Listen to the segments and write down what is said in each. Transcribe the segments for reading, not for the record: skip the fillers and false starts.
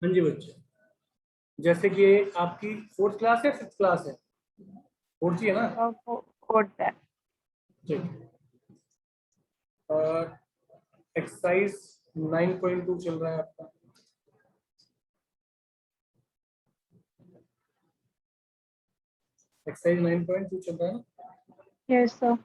हाँ जी बच्चे, जैसे कि आपकी फोर्थ क्लास है, फिफ्थ क्लास है? फोर्थ ही है ना? फोर्थ है। ठीक। और एक्सरसाइज 9.2 चल रहा है आपका। एक्सरसाइज 9.2 चल रहा है ना? Yes sir.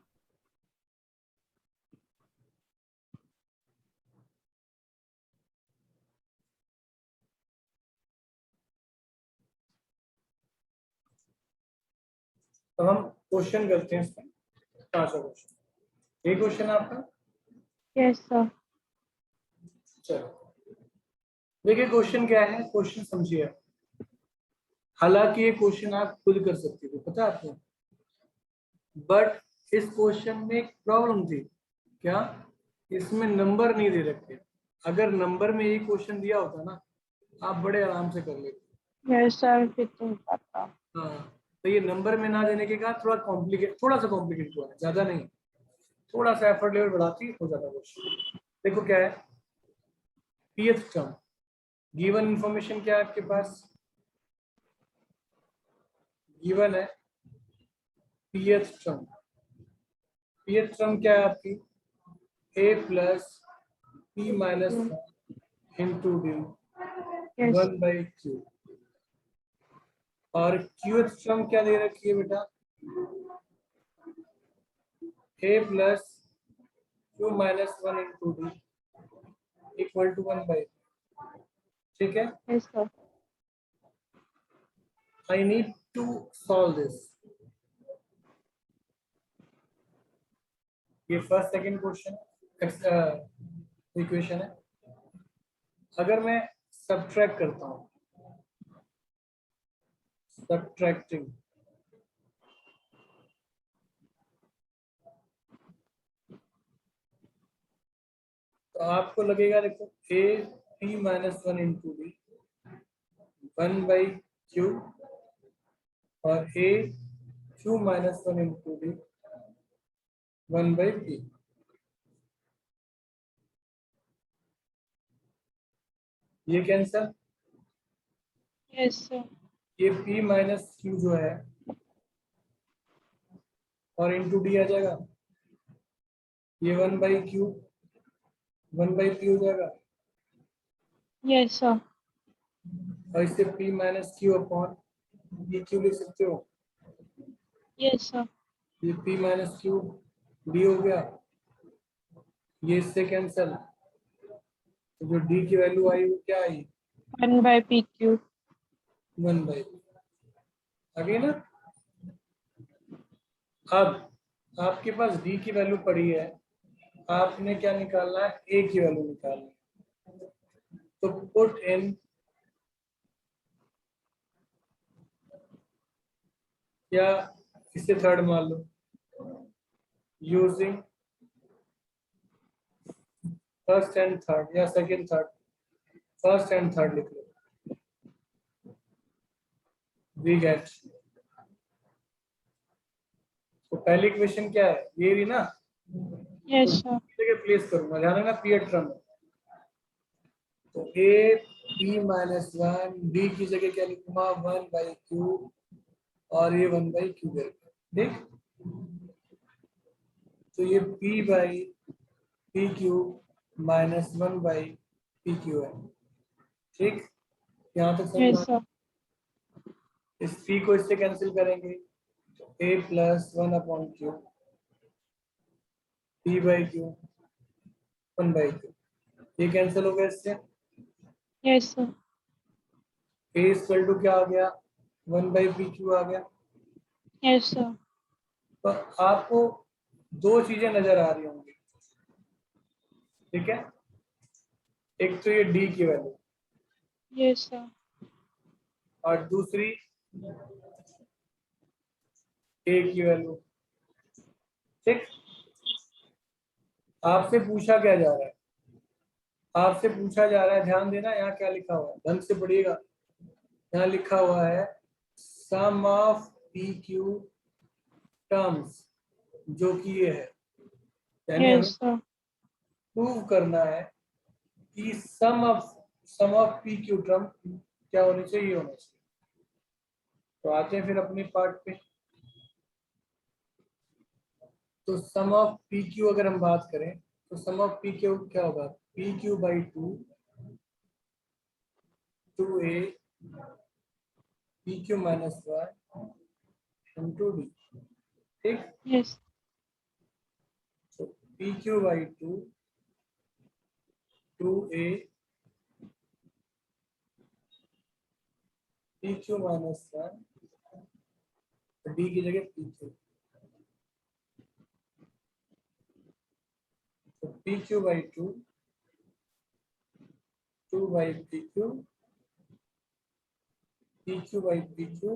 तो हम क्वेश्चन करते हैं इसमें, 5 क्वेश्चन। ये क्वेश्चन है आपका। Yes sir. चलो देखिए क्वेश्चन क्या है, क्वेश्चन समझिए। हालांकि ये क्वेश्चन आप खुद कर सकते थे, पता है आपको, बट इस क्वेश्चन में एक प्रॉब्लम थी। क्या? इसमें नंबर नहीं दे रखे। अगर नंबर में ये क्वेश्चन दिया होता ना, आप बड़े आराम से कर लेते। यस सर, फिर तो पता। हाँ, तो ये नंबर में ना देने के कारण थोड़ा सा कॉम्प्लिकेट हुआ है, ज्यादा नहीं। थोड़ा सा एफर्ट लेवल बढ़ाती हो जाता क्वेश्चन। देखो क्या है, पीएच टर्म गिवन इंफॉर्मेशन क्या है आपके पास, गिवन है पीएच टर्म। पीएच टर्म क्या है आपकी, A plus p minus into D is 1/q। और क्यू टर्म क्या दे रखी है बेटा, A plus q minus 1 into D equal to 1/, ठीक है। Yes sir. I need to solve this. ये फर्स्ट सेकंड क्वेश्चन इक्वेशन है। अगर मैं सब्ट्रैक्ट करता हूँ, सब्ट्रैक्टिंग, तो आपको लगेगा, देखो A P minus 1 into D 1/q और A q minus 1 into D 1/p। ये कैंसल, यस सर। ये p माइनस क्यू जो है और इंटू डी आ जाएगा, ये 1/q 1/p हो जाएगा। Yes sir. और इससे p माइनस क्यू अपॉन ये क्यू लिख सकते हो, यस सर। ये p माइनस क्यू डी हो गया, ये इससे कैंसल। तो जो डी की वैल्यू आई वो क्या आई, 1/pq। 1/, आगे ना। अब आपके पास डी की वैल्यू पड़ी है, आपने क्या निकालना है, ए की वैल्यू निकालनी है। तो पुट इन, या इसे थर्ड मान लो, यूजिंग फर्स्ट एंड थर्ड, या second third, first and third लिख लो, वी गेट। तो पहली क्वेश्चन क्या है, ये भी ना, यस तो सर। जगह प्लेस करूंगा, ध्यान रखना पीरियड टर्म है। तो ए पी माइनस 1 डी की जगह क्या लिखूंगा, 1/q और ये 1/q देगा, ठीक। तो ये p by P Q minus 1/pq है, ठीक। यहाँ तक समझ में यस आ-, सर। इस p को इससे कैंसिल करेंगे, तो a plus 1/q p/q 1/q, ये कैंसिल हो गया इससे। Yes sir. a equal to क्या आ गया, 1/pq आ गया। Yes sir. तो आपको दो चीजें नजर आ रही होंगी, ठीक है। एक तो ये डी की वैल्यू, यस सर। और दूसरी ए की वैल्यू, ठीक। आपसे पूछा क्या जा रहा है, आपसे पूछा जा रहा है, ध्यान देना यहाँ क्या लिखा हुआ है, ढंग से पढ़िएगा। यहाँ लिखा हुआ है सम ऑफ पी क्यू टर्म्स, जो कि ये है, यानी हमें यस सर। प्रूव करना है कि sum of sum of p q term क्या होनी चाहिए, ये होना चाहिए। तो आते हैं फिर अपनी पार्ट पे। तो सम ऑफ पी क्यू अगर हम बात करें तो सम ऑफ पी क्यू क्या होगा, P Q by two A P Q minus Y into D. ठीक। Yes. तो P Q by two A P Q minus Y D की जगह पी क्यू। तो P Q by two by P Q by P Q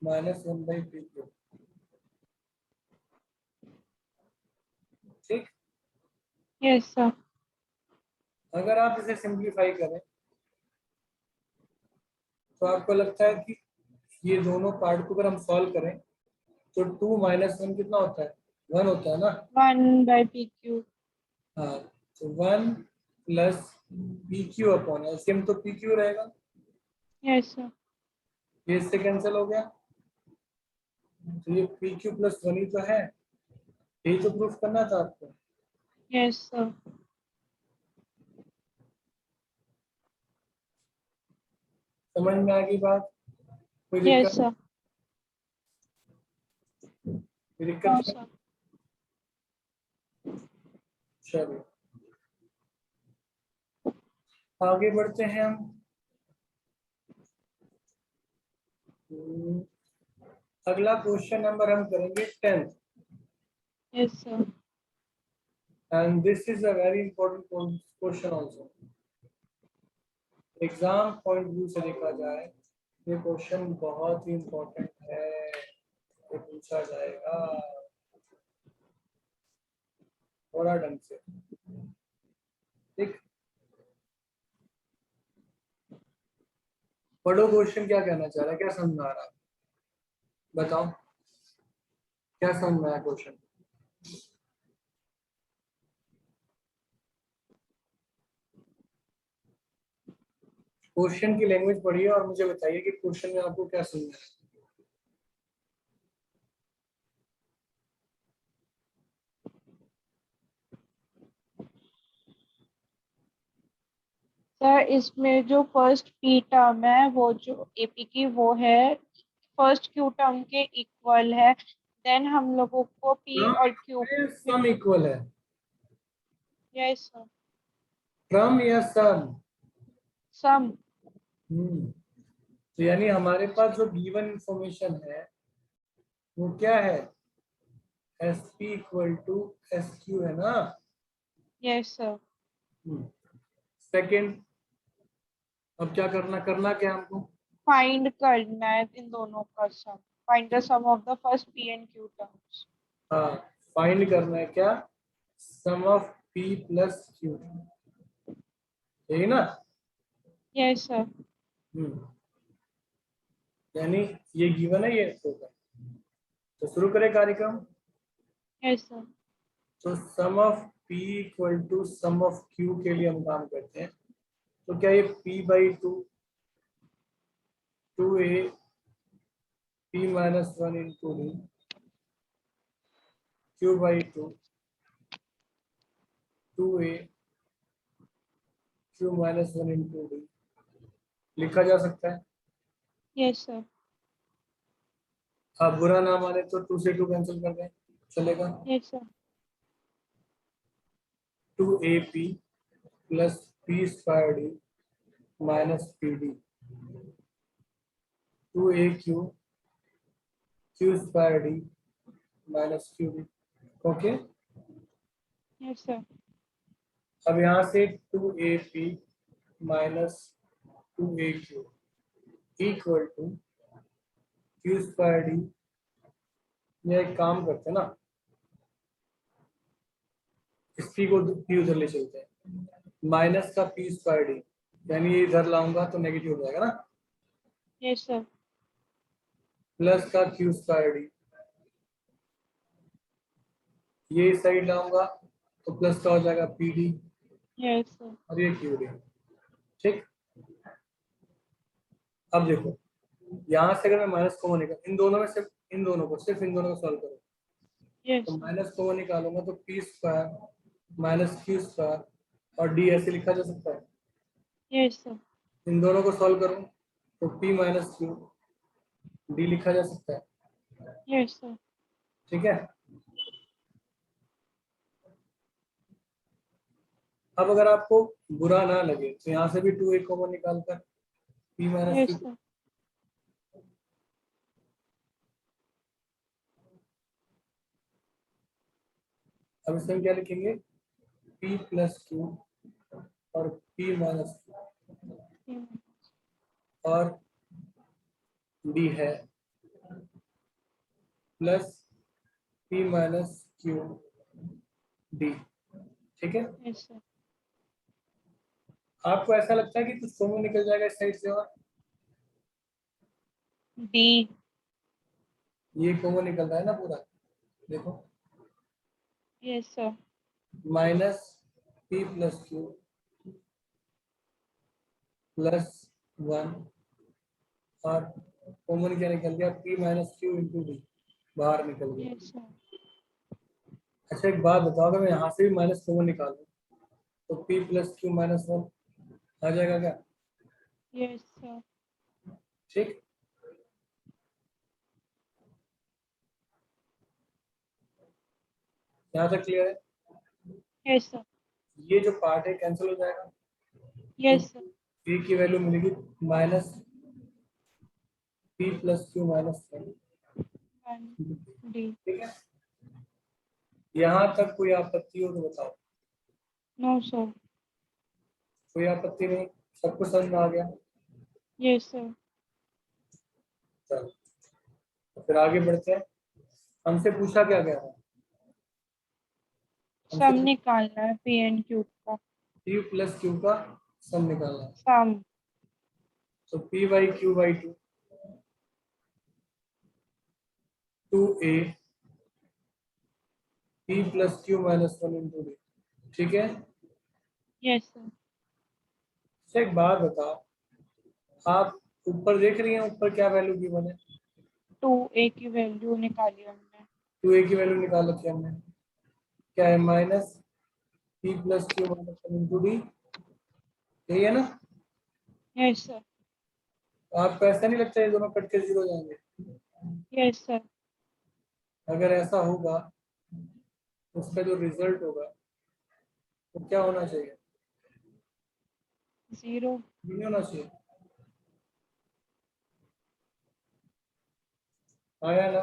minus one by P Q. ठीक। Yes, sir. अगर आप इसे simplify करें तो आपको लगता है कि ये दोनों पार्ट को अगर हम सॉल्व करें तो टू माइनस वन कितना होता है, वन होता है ना। 1 by PQ. हाँ, तो one plus P Q upon LCM तो पी क्यू रहेगा, Yes, sir. ये इससे कैंसिल हो गया। तो ये पी क्यू प्लस वन ही तो है, यही तो प्रूफ करना था आपको। Yes, sir. समझ में आ गई बात, कोई Yes, दिक्कत, sir. कोई No, दिक्कत है? sir. चलो आगे बढ़ते हैं हम। अगला क्वेश्चन नंबर हम करेंगे 10th, Yes, sir. and this is a very important question also। Exam point view से देखा जाए ये क्वेश्चन बहुत ही इम्पोर्टेंट है, ये पूछा जाएगा थोड़ा ढंग से। ठीक, पढ़ो क्वेश्चन क्या कहना चाह रहा है, क्या समझ में आ रहा है, बताओ क्या समझ में आया क्वेश्चन। क्वेश्चन की लैंग्वेज पढ़िए और मुझे बताइए कि क्वेश्चन में आपको क्या समझ में आया। सर इसमें जो फर्स्ट पी टर्म है वो जो एपी की वो है फर्स्ट क्यू टर्म के इक्वल है। देन हम लोगों को पी और क्यू। सम इक्वल है, यस सर। ट्रम या सम। सम। तो यानी हमारे पास जो गिवन इंफॉर्मेशन है वो क्या है, S P equal to S Q है ना। Yes sir. सेकेंड, अब क्या करना, करना क्या हमको, फाइंड करना है इन दोनों का sum. Find the sum of the first p and q terms. हाँ फाइंड करना है क्या, sum of p plus q, यही ना। Yes sir. यानी ये गिवन है, ये होगा। तो शुरू करें कार्यक्रम। Yes sir. तो sum of p equal to sum of q के लिए हम काम करते हैं। तो क्या ये p by two A P minus one into D Q by two A q minus one into D लिखा जा सकता है। Yes sir. आप बुरा ना माने तो टू से टू कैंसिल कर दें, चलेगा। Yes sir. Two A P plus P square D minus P D two A Q Q square D minus Q D. Okay, yes sir. अब यहाँ से two A P minus two A Q equal to Q square D. ये एक काम करते हैं ना, इस पी को पी उधर ले चलते हैं, माइनस का पी स्क्वायर डी, यानी ये इधर लाऊंगा तो नेगेटिव हो जाएगा ना, यस सर। प्लस का क्यू स्क्वायर डी, ये इस साइड लाऊंगा तो प्लस का हो जाएगा पी डी यस सर। और ये क्यू डी। ठीक, अब देखो यहाँ से अगर मैं माइनस कॉमन निकाल, इन दोनों में सिर्फ इन दोनों को सॉल्व करो, यस तो सर, माइनस कॉमन निकालूंगा तो P square minus Q square और डी ऐसे लिखा जा सकता है। यस सर, इन दोनों को सॉल्व करूँ तो पी माइनस क्यू डी लिखा जा सकता है। यस सर, ठीक है, अब अगर आपको बुरा ना लगे तो यहाँ से भी 2a कॉमन निकाल कर P minus yes Q, sir, अब इसमें क्या लिखेंगे, p प्लस क्यू और p माइनस क्यू और d है plus p minus Q d। ठीक है, यस सर, आपको ऐसा लगता है कि कुछ कॉमन निकल जाएगा इस साइड से और डी, ये कॉमन निकल रहा है ना पूरा, देखो yes sir, minus p plus Q plus 1 और कॉमन क्या निकल गया, p minus Q into D बाहर निकल गया। यस सर, अच्छा एक बात बताओ, अगर मैं यहाँ से भी माइनस कॉमन निकालूं तो p प्लस क्यू माइनस 1 आ जाएगा क्या? यस सर, ठीक, यहाँ तक क्लियर है? यस सर, ये जो पार्ट है कैंसिल हो जाएगा, तो यस सर, p की वैल्यू मिलेगी minus p plus q minus 1। D, ठीक है, यहाँ तक कोई आपत्ति हो तो बताओ। नो सर, कोई आपत्ति नहीं, सबको समझ में आ गया? यस सर, चलो तो फिर आगे बढ़ते हैं। हमसे पूछा क्या गया था, हमसे सम निकालना है पी एंड क्यू का, p प्लस क्यू का सम निकालना है, सम, तो p by Q by 2a p plus q minus 1 into D. ठीक है, यस सर, अच्छा एक बात बताओ, आप ऊपर देख रही हैं ऊपर क्या वैल्यू गिवन है, टू ए की वैल्यू निकाली हमने, 2a की वैल्यू निकाल रखी है हमने, क्या है minus p plus q minus 1 into D, यही है ना? यस सर, तो आपको ऐसा नहीं लगता ये दोनों कट के जीरो हो जाएंगे? यस सर, अगर ऐसा होगा तो उसका जो रिजल्ट होगा वो क्या होना चाहिए, जीरो, नहीं होना चाहिए, आया ना?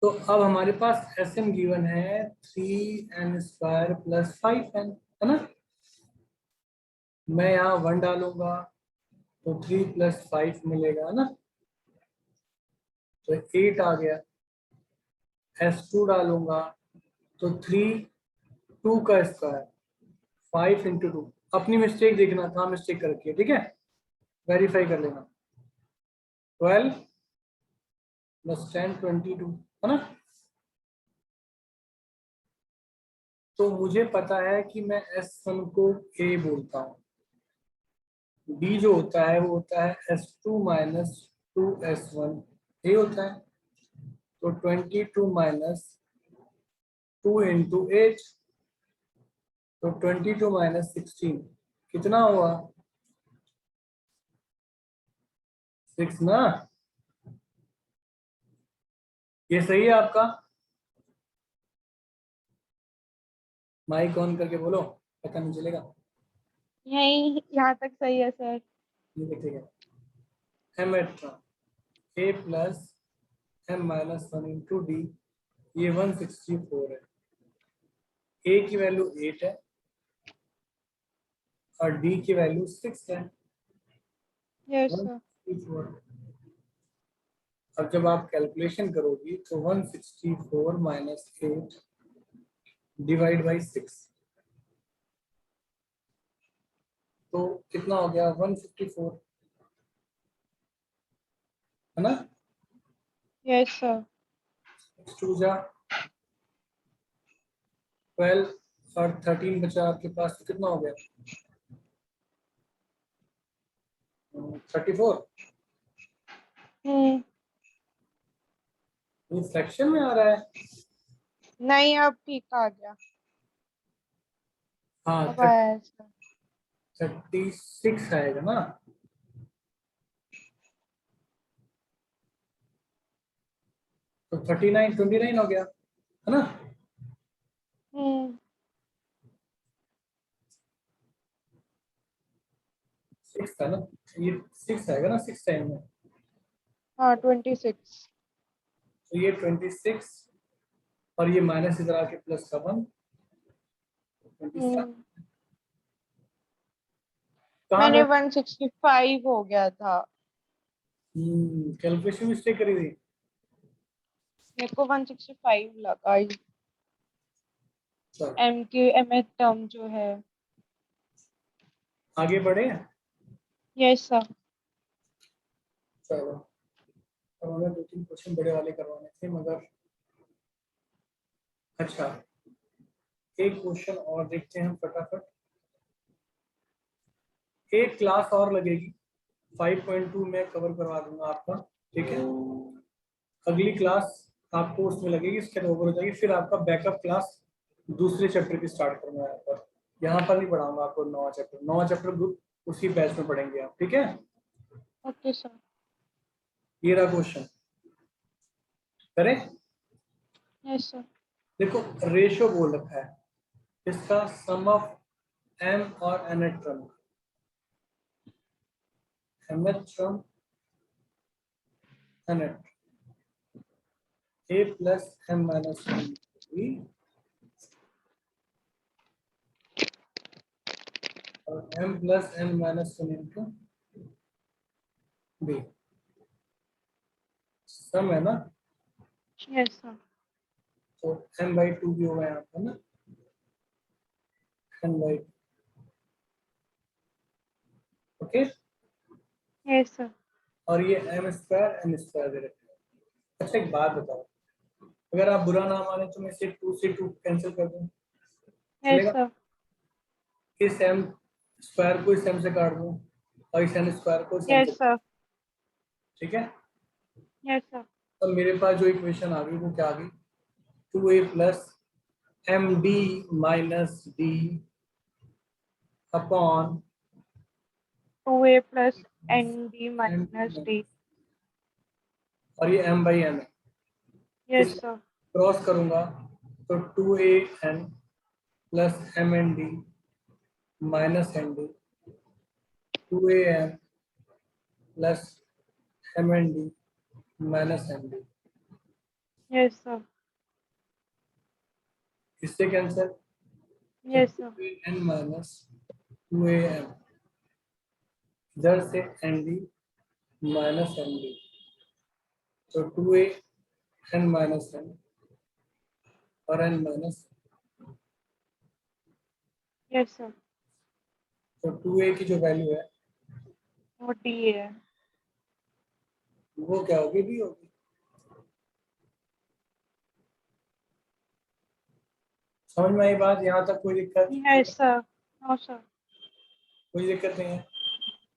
तो अब हमारे पास एस एम गिवन है 3n स्क्वायर प्लस 5n, है ना? मैं यहाँ 1 डालूंगा तो 3 प्लस 5 मिलेगा ना, तो 8 आ गया। S2 डालूंगा तो 3 2 का स्क्वायर 5 इंटू 2, अपनी मिस्टेक देखना कहाँ मिस्टेक कर रखी है, ठीक है, वेरीफाई कर लेना। 12 प्लस 10 22, है ना? तो मुझे पता है कि मैं S1 को A बोलता हूँ, D जो होता है वो होता है S2 माइनस 2S1 A होता है, तो 22 माइनस 2 इंटू 8, तो 22 माइनस 16 कितना हुआ, 6 ना? ये सही है आपका? माइक ऑन करके बोलो, पता नहीं चलेगा। यही यहाँ तक सही है सर, ठीक है, m at A plus m minus 1 into D, ये 164 है, ए की वैल्यू 8 है और डी की वैल्यू 6 है, यस सर, 164। अब जब आप कैलकुलेशन करोगी तो 164 माइनस 8 डिवाइड बाई 6, तो कितना हो गया 154, है ना? यस सर, 6 2 जा 12 और 13 बचा आपके पास, तो कितना हो गया? 34। हम्म। ये फ्रैक्शन में आ रहा है। नहीं, अब ठीक आ गया। हाँ, अब आया ऐसा। 36 आएगा ना। तो 39, 29 हो गया, है ना। हम्म। 6 था ना, ये 6 आएगा ना 6 टाइम में। हाँ, 26। तो ये 26, और ये माइनस इधर आके प्लस का 1, 27। हम्म। कहाँ मैंने गए? 165 हो गया था। कैलकुलेशन मिस्टेक करी थी। मेरे को 165 लगा। चलो एम के एम एच टर्म जो है। आगे बढ़े। Yes sir. चलो, अब हमें 2-3 क्वेश्चन बड़े वाले करवाने थे, मगर अच्छा, एक क्वेश्चन और देखते हैं हम फटाफट। एक क्लास और लगेगी, 5.2 में कवर करवा दूंगा आपका, ठीक है। अगली क्लास आपको उसमें लगेगी, इसके बाद ओवर हो जाएगी, फिर आपका बैकअप क्लास दूसरे चैप्टर की स्टार्ट करूंगा यहाँ पर नहीं पढ़ाऊंगा आपको नौवा चैप्टर ग्रुप उसी बैच में पढ़ेंगे आप, ठीक है। Okay sir. ये रहा क्वेश्चन, करें। Yes sir. देखो, रेशो बोल रखा है, इसका सम ऑफ एम और nth term, mth term nth, A plus m minus B और m plus N minus one into B, सम है ना। Yes sir. तो m/2 भी होगा यहाँ पर ना, n/2, ओके। Yes sir. और ये m² दे रखे हैं। अच्छा, एक बात बताओ, अगर आप बुरा ना माने तो मैं सिर्फ 2 से 2 कैंसिल कर दूं, यस चलेगा? सर। इस m² को इस m से काट दूं, और इस n² को इस m से, यस सर। ठीक है। Yes sir. अब मेरे पास जो इक्वेशन आ गई वो क्या आ गई, 2a plus md minus D upon 2a plus N D m, minus D. और ये m/n है, इस यस सर। क्रॉस करूंगा तो 2an plus m/n/d minus n/d, 2am plus m/n/d minus n/d, yes sir. इससे कैंसिल, तो yes sir. 2an minus 2am, इधर से n/d माइनस n/d, तो 2an माइनस n और n माइनस, यस सर। तो 2a की जो वैल्यू है वो डी है। वो क्या होगी, b होगी। समझ में आई बात, यहाँ तक कोई दिक्कत? Yes sir. No sir. कोई दिक्कत नहीं है। नो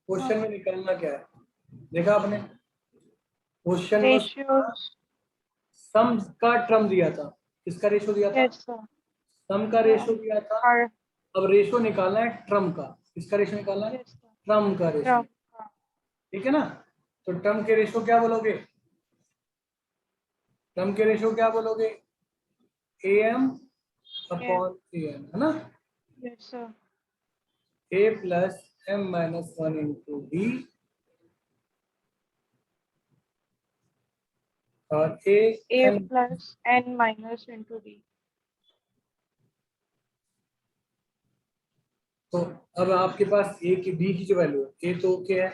क्वेश्चन में सर। निकलना क्या है, देखा आपने, क्वेश्चन में रेशियोज। सम का टर्म दिया था, किसका रेशो दिया था, यस सर। सम का रेशो दिया था। और अब रेशो निकालना है ट्रम का, किसका रेशो निकालना है, यस सर। ट्रम का रेशो, ट्रम्प का। ठीक है ना। तो ट्रम के रेशो क्या बोलोगे, ट्रम के रेशो क्या बोलोगे, am अपॉन am, है ना। Yes sir. a plus m minus one into D और a A n। Plus N minus into D. तो अब आपके पास a की b की जो वैल्यू है, a तो ओके है,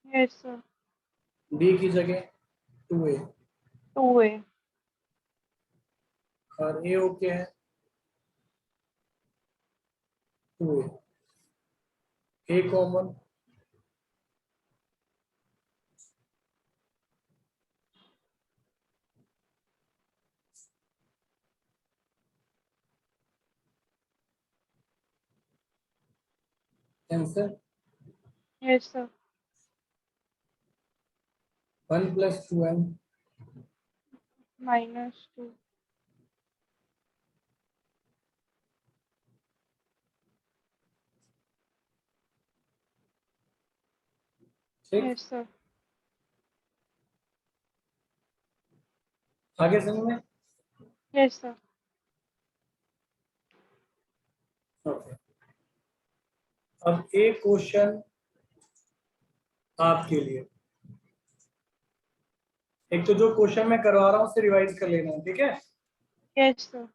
यस सर। b की जगह 2a, 2a। और a ओके है 2a, a common, answer yes sir, 1 + 2m -2, ठीक। yes sir, आगे समझ में? yes sir, okay. अब एक क्वेश्चन आपके लिए, एक तो जो क्वेश्चन मैं करवा रहा हूँ उसे रिवाइज कर लेना है, ठीक है? yes sir,